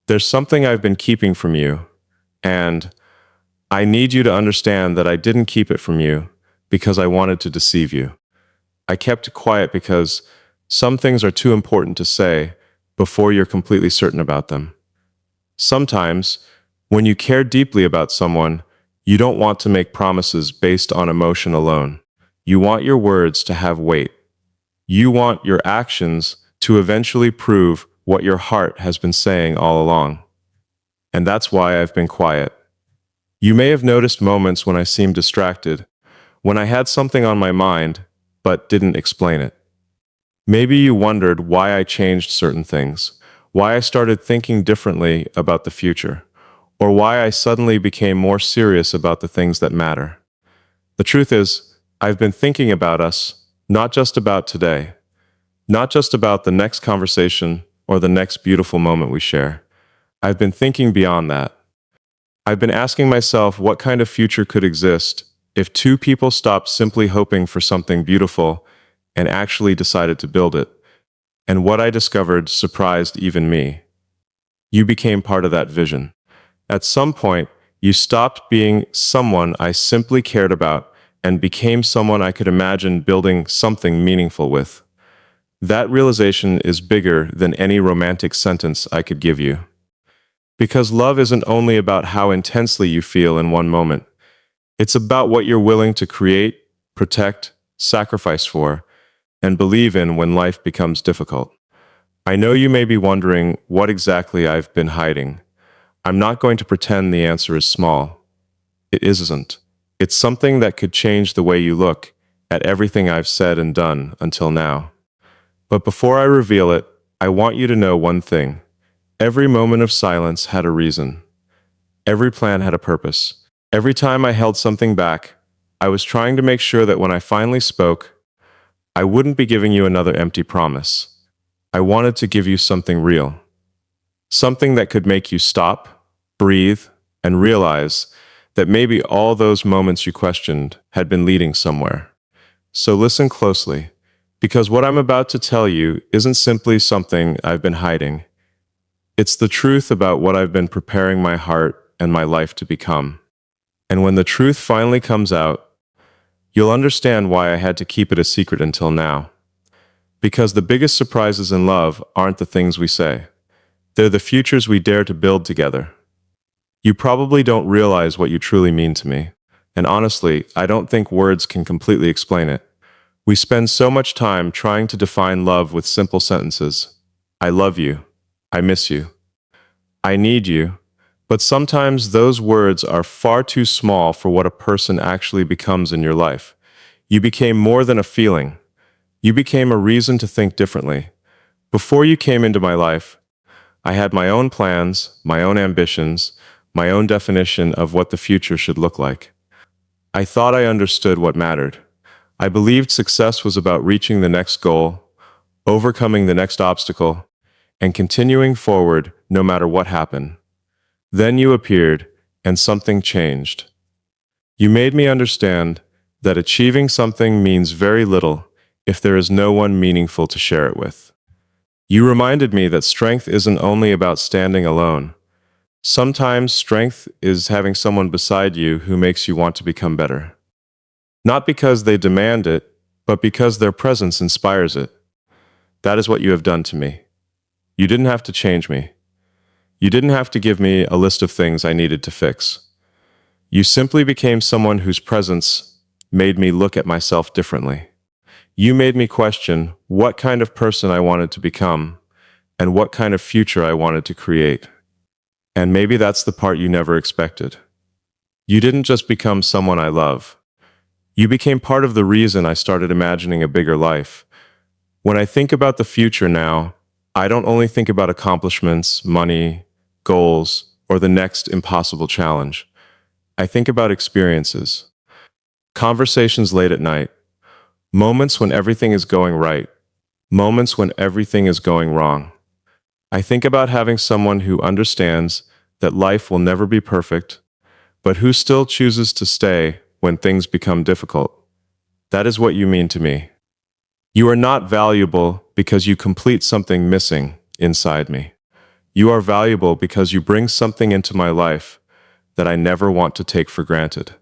There's something I've been keeping from you, and I need you to understand that I didn't keep it from you because I wanted to deceive you. I kept it quiet because some things are too important to say before you're completely certain about them. Sometimes, when you care deeply about someone, you don't want to make promises based on emotion alone. You want your words to have weight. You want your actions to eventually prove what your heart has been saying all along. And that's why I've been quiet. You may have noticed moments when I seemed distracted, when I had something on my mind, but didn't explain it. Maybe you wondered why I changed certain things, why I started thinking differently about the future, or why I suddenly became more serious about the things that matter. The truth is, I've been thinking about us, not just about today, not just about the next conversation or the next beautiful moment we share. I've been thinking beyond that. I've been asking myself what kind of future could exist if two people stopped simply hoping for something beautiful and actually decided to build it. And what I discovered surprised even me. You became part of that vision. At some point, you stopped being someone I simply cared about and became someone I could imagine building something meaningful with. That realization is bigger than any romantic sentence I could give you. Because love isn't only about how intensely you feel in one moment. It's about what you're willing to create, protect, sacrifice for, and believe in when life becomes difficult. I know you may be wondering what exactly I've been hiding. I'm not going to pretend the answer is small. It isn't. It's something that could change the way you look at everything I've said and done until now. But before I reveal it, I want you to know one thing. Every moment of silence had a reason. Every plan had a purpose. Every time I held something back, I was trying to make sure that when I finally spoke, I wouldn't be giving you another empty promise. I wanted to give you something real. Something that could make you stop, breathe, and realize that maybe all those moments you questioned had been leading somewhere. So listen closely, because what I'm about to tell you isn't simply something I've been hiding. It's the truth about what I've been preparing my heart and my life to become. And when the truth finally comes out, you'll understand why I had to keep it a secret until now. Because the biggest surprises in love aren't the things we say. They're the futures we dare to build together. You probably don't realize what you truly mean to me. And honestly, I don't think words can completely explain it. We spend so much time trying to define love with simple sentences. I love you. I miss you. I need you. But sometimes those words are far too small for what a person actually becomes in your life. You became more than a feeling. You became a reason to think differently. Before you came into my life, I had my own plans, my own ambitions, my own definition of what the future should look like. I thought I understood what mattered. I believed success was about reaching the next goal, overcoming the next obstacle, and continuing forward no matter what happened. Then you appeared, and something changed. You made me understand that achieving something means very little if there is no one meaningful to share it with. You reminded me that strength isn't only about standing alone. Sometimes strength is having someone beside you who makes you want to become better. Not because they demand it, but because their presence inspires it. That is what you have done to me. You didn't have to change me. You didn't have to give me a list of things I needed to fix. You simply became someone whose presence made me look at myself differently. You made me question what kind of person I wanted to become and what kind of future I wanted to create. And maybe that's the part you never expected. You didn't just become someone I love. You became part of the reason I started imagining a bigger life. When I think about the future now, I don't only think about accomplishments, money, goals, or the next impossible challenge. I think about experiences. Conversations late at night. Moments when everything is going right. Moments when everything is going wrong. I think about having someone who understands that life will never be perfect, but who still chooses to stay when things become difficult. That is what you mean to me. You are not valuable because you complete something missing inside me. You are valuable because you bring something into my life that I never want to take for granted.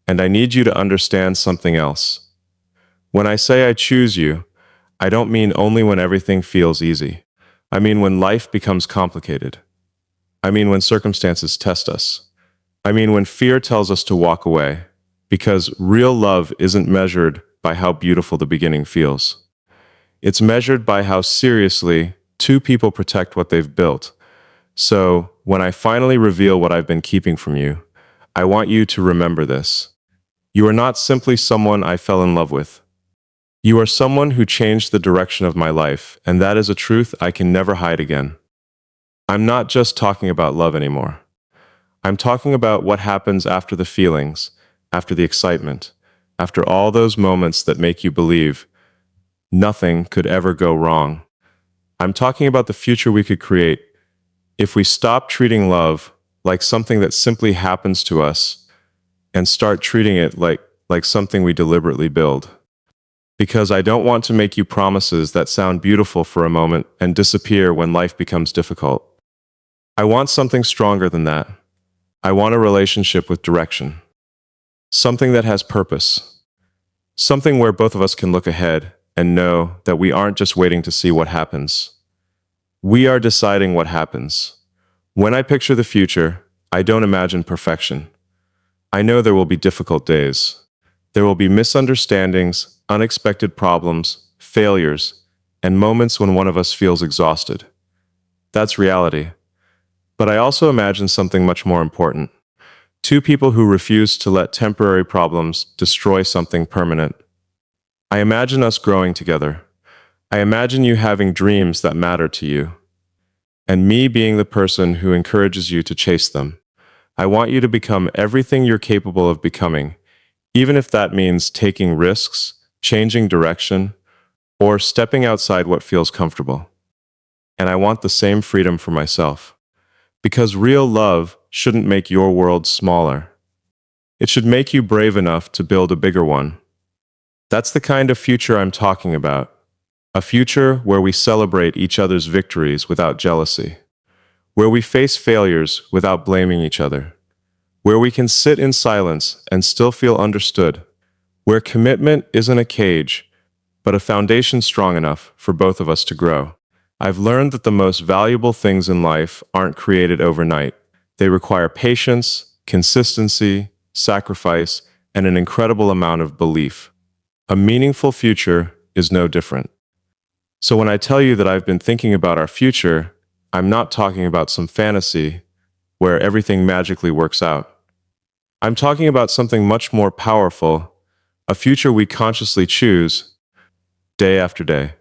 And I need you to understand something else. When I say I choose you, I don't mean only when everything feels easy. I mean when life becomes complicated. I mean when circumstances test us. I mean when fear tells us to walk away. Because real love isn't measured by how beautiful the beginning feels. It's measured by how seriously two people protect what they've built. So, when I finally reveal what I've been keeping from you, I want you to remember this. You are not simply someone I fell in love with. You are someone who changed the direction of my life, and that is a truth I can never hide again. I'm not just talking about love anymore. I'm talking about what happens after the feelings, after the excitement, after all those moments that make you believe nothing could ever go wrong. I'm talking about the future we could create if we stop treating love like something that simply happens to us and start treating it like something we deliberately build. Because I don't want to make you promises that sound beautiful for a moment and disappear when life becomes difficult. I want something stronger than that. I want a relationship with direction. Something that has purpose. Something where both of us can look ahead and know that we aren't just waiting to see what happens. We are deciding what happens. When I picture the future, I don't imagine perfection. I know there will be difficult days. There will be misunderstandings, unexpected problems, failures, and moments when one of us feels exhausted. That's reality. But I also imagine something much more important. Two people who refuse to let temporary problems destroy something permanent. I imagine us growing together. I imagine you having dreams that matter to you, and me being the person who encourages you to chase them. I want you to become everything you're capable of becoming, even if that means taking risks, changing direction, or stepping outside what feels comfortable. And I want the same freedom for myself. Because real love shouldn't make your world smaller. It should make you brave enough to build a bigger one. That's the kind of future I'm talking about. A future where we celebrate each other's victories without jealousy. Where we face failures without blaming each other. Where we can sit in silence and still feel understood. Where commitment isn't a cage, but a foundation strong enough for both of us to grow. I've learned that the most valuable things in life aren't created overnight. They require patience, consistency, sacrifice, and an incredible amount of belief. A meaningful future is no different. So when I tell you that I've been thinking about our future, I'm not talking about some fantasy where everything magically works out. I'm talking about something much more powerful, a future we consciously choose day after day.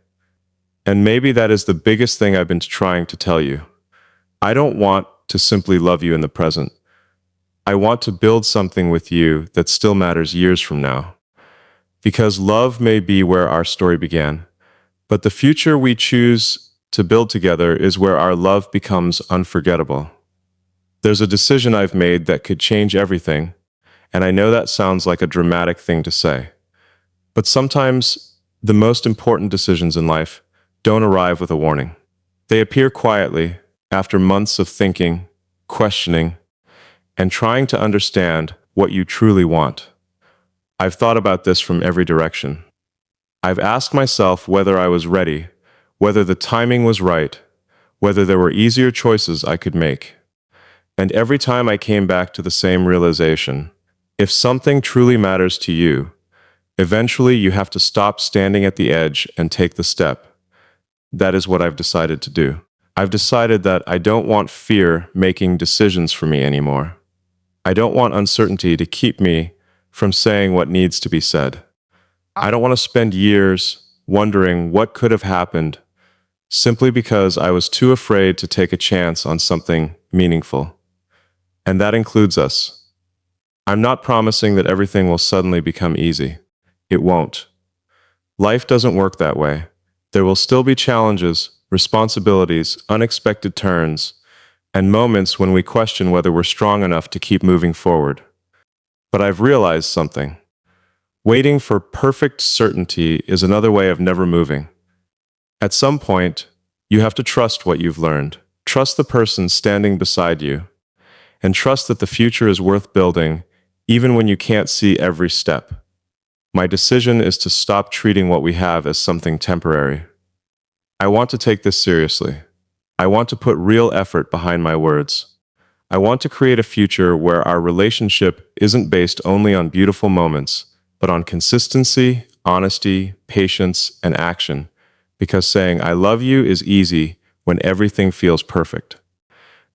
And maybe that is the biggest thing I've been trying to tell you. I don't want to simply love you in the present. I want to build something with you that still matters years from now. Because love may be where our story began, but the future we choose to build together is where our love becomes unforgettable. There's a decision I've made that could change everything, and I know that sounds like a dramatic thing to say. But sometimes the most important decisions in life don't arrive with a warning. They appear quietly after months of thinking, questioning, and trying to understand what you truly want. I've thought about this from every direction. I've asked myself whether I was ready, whether the timing was right, whether there were easier choices I could make. And every time I came back to the same realization, if something truly matters to you, eventually you have to stop standing at the edge and take the step. That is what I've decided to do. I've decided that I don't want fear making decisions for me anymore. I don't want uncertainty to keep me from saying what needs to be said. I don't want to spend years wondering what could have happened simply because I was too afraid to take a chance on something meaningful. And that includes us. I'm not promising that everything will suddenly become easy. It won't. Life doesn't work that way. There will still be challenges, responsibilities, unexpected turns, and moments when we question whether we're strong enough to keep moving forward. But I've realized something. Waiting for perfect certainty is another way of never moving. At some point, you have to trust what you've learned, trust the person standing beside you, and trust that the future is worth building even when you can't see every step. My decision is to stop treating what we have as something temporary. I want to take this seriously. I want to put real effort behind my words. I want to create a future where our relationship isn't based only on beautiful moments, but on consistency, honesty, patience, and action. Because saying I love you is easy when everything feels perfect.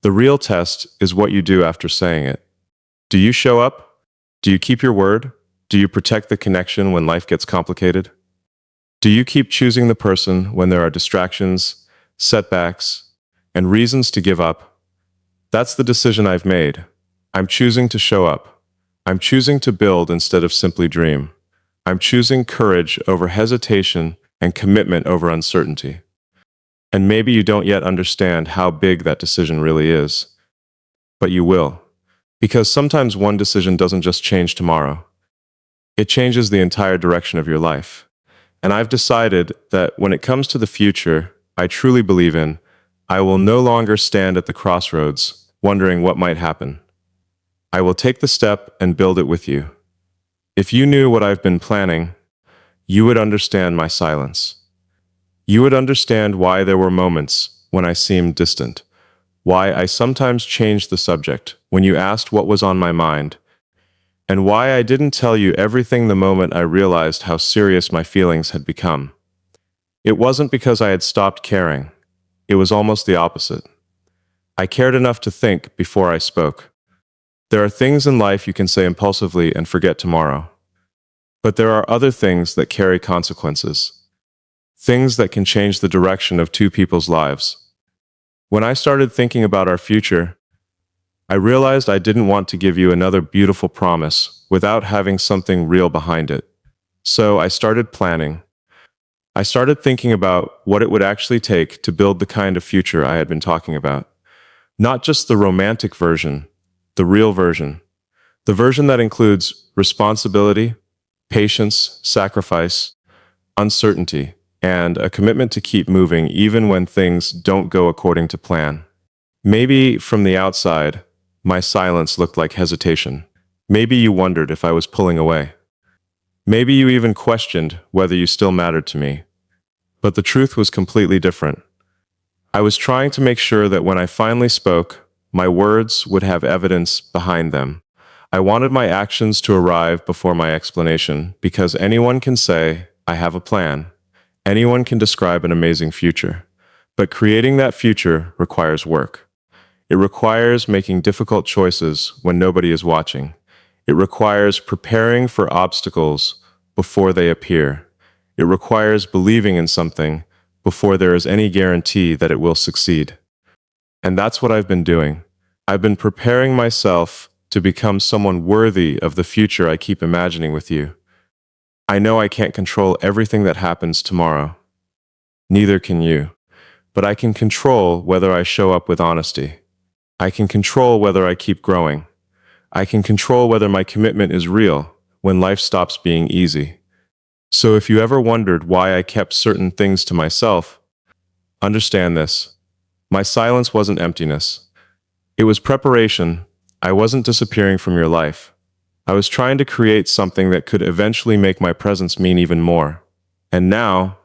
The real test is what you do after saying it. Do you show up? Do you keep your word? Do you protect the connection when life gets complicated? Do you keep choosing the person when there are distractions, setbacks, and reasons to give up? That's the decision I've made. I'm choosing to show up. I'm choosing to build instead of simply dream. I'm choosing courage over hesitation and commitment over uncertainty. And maybe you don't yet understand how big that decision really is, but you will. Because sometimes one decision doesn't just change tomorrow. It changes the entire direction of your life. And I've decided that when it comes to the future I truly believe in, I will no longer stand at the crossroads, wondering what might happen. I will take the step and build it with you. If you knew what I've been planning, you would understand my silence. You would understand why there were moments when I seemed distant, why I sometimes changed the subject when you asked what was on my mind, and why I didn't tell you everything the moment I realized how serious my feelings had become. It wasn't because I had stopped caring. It was almost the opposite. I cared enough to think before I spoke. There are things in life you can say impulsively and forget tomorrow. But there are other things that carry consequences. Things that can change the direction of two people's lives. When I started thinking about our future, I realized I didn't want to give you another beautiful promise without having something real behind it. So I started planning. I started thinking about what it would actually take to build the kind of future I had been talking about. Not just the romantic version, the real version. The version that includes responsibility, patience, sacrifice, uncertainty, and a commitment to keep moving even when things don't go according to plan. Maybe from the outside, my silence looked like hesitation. Maybe you wondered if I was pulling away. Maybe you even questioned whether you still mattered to me. But the truth was completely different. I was trying to make sure that when I finally spoke, my words would have evidence behind them. I wanted my actions to arrive before my explanation, because anyone can say, I have a plan. Anyone can describe an amazing future. But creating that future requires work. It requires making difficult choices when nobody is watching. It requires preparing for obstacles before they appear. It requires believing in something before there is any guarantee that it will succeed. And that's what I've been doing. I've been preparing myself to become someone worthy of the future I keep imagining with you. I know I can't control everything that happens tomorrow. Neither can you. But I can control whether I show up with honesty. I can control whether I keep growing. I can control whether my commitment is real when life stops being easy. So if you ever wondered why I kept certain things to myself, understand this. My silence wasn't emptiness. It was preparation. I wasn't disappearing from your life. I was trying to create something that could eventually make my presence mean even more. And now,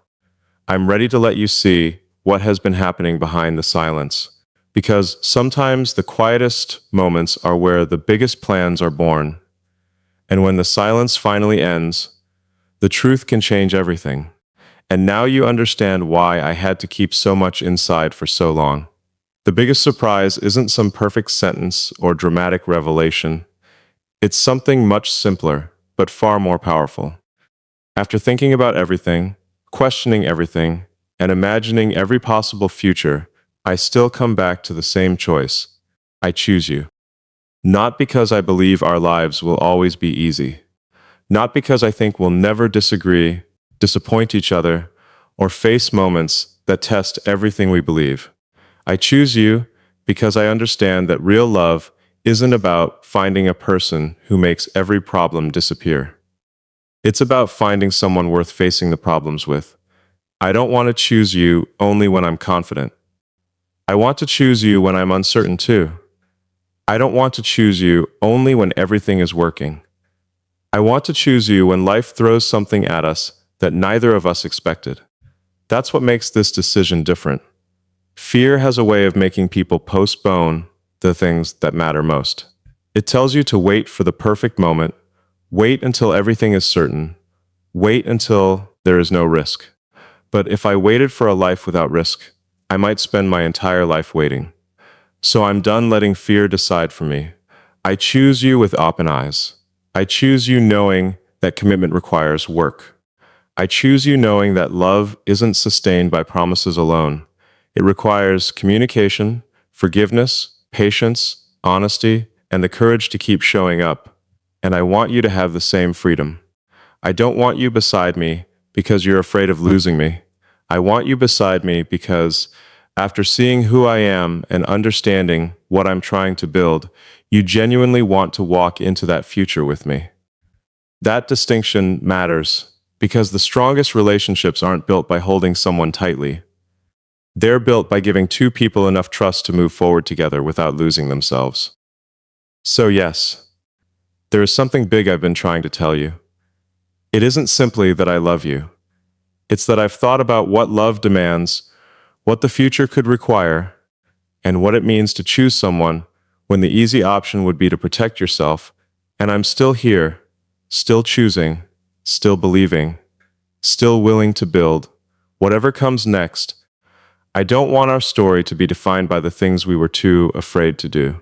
I'm ready to let you see what has been happening behind the silence. Because sometimes the quietest moments are where the biggest plans are born. And when the silence finally ends, the truth can change everything. And now you understand why I had to keep so much inside for so long. The biggest surprise isn't some perfect sentence or dramatic revelation. It's something much simpler, but far more powerful. After thinking about everything, questioning everything, and imagining every possible future, I still come back to the same choice. I choose you. Not because I believe our lives will always be easy. Not because I think we'll never disagree, disappoint each other, or face moments that test everything we believe. I choose you because I understand that real love isn't about finding a person who makes every problem disappear. It's about finding someone worth facing the problems with. I don't want to choose you only when I'm confident. I want to choose you when I'm uncertain too. I don't want to choose you only when everything is working. I want to choose you when life throws something at us that neither of us expected. That's what makes this decision different. Fear has a way of making people postpone the things that matter most. It tells you to wait for the perfect moment, wait until everything is certain, wait until there is no risk. But if I waited for a life without risk, I might spend my entire life waiting. So I'm done letting fear decide for me. I choose you with open eyes. I choose you knowing that commitment requires work. I choose you knowing that love isn't sustained by promises alone. It requires communication, forgiveness, patience, honesty, and the courage to keep showing up. And I want you to have the same freedom. I don't want you beside me because you're afraid of losing me. I want you beside me because after seeing who I am and understanding what I'm trying to build, you genuinely want to walk into that future with me. That distinction matters because the strongest relationships aren't built by holding someone tightly. They're built by giving two people enough trust to move forward together without losing themselves. So yes, there is something big I've been trying to tell you. It isn't simply that I love you. It's that I've thought about what love demands, what the future could require, and what it means to choose someone when the easy option would be to protect yourself. And I'm still here, still choosing, still believing, still willing to build. Whatever comes next, I don't want our story to be defined by the things we were too afraid to do.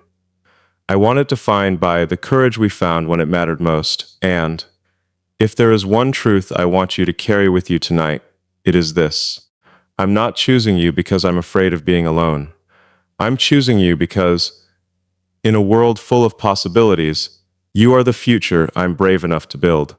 I want it defined by the courage we found when it mattered most. And if there is one truth I want you to carry with you tonight, it is this. I'm not choosing you because I'm afraid of being alone. I'm choosing you because, in a world full of possibilities, you are the future I'm brave enough to build.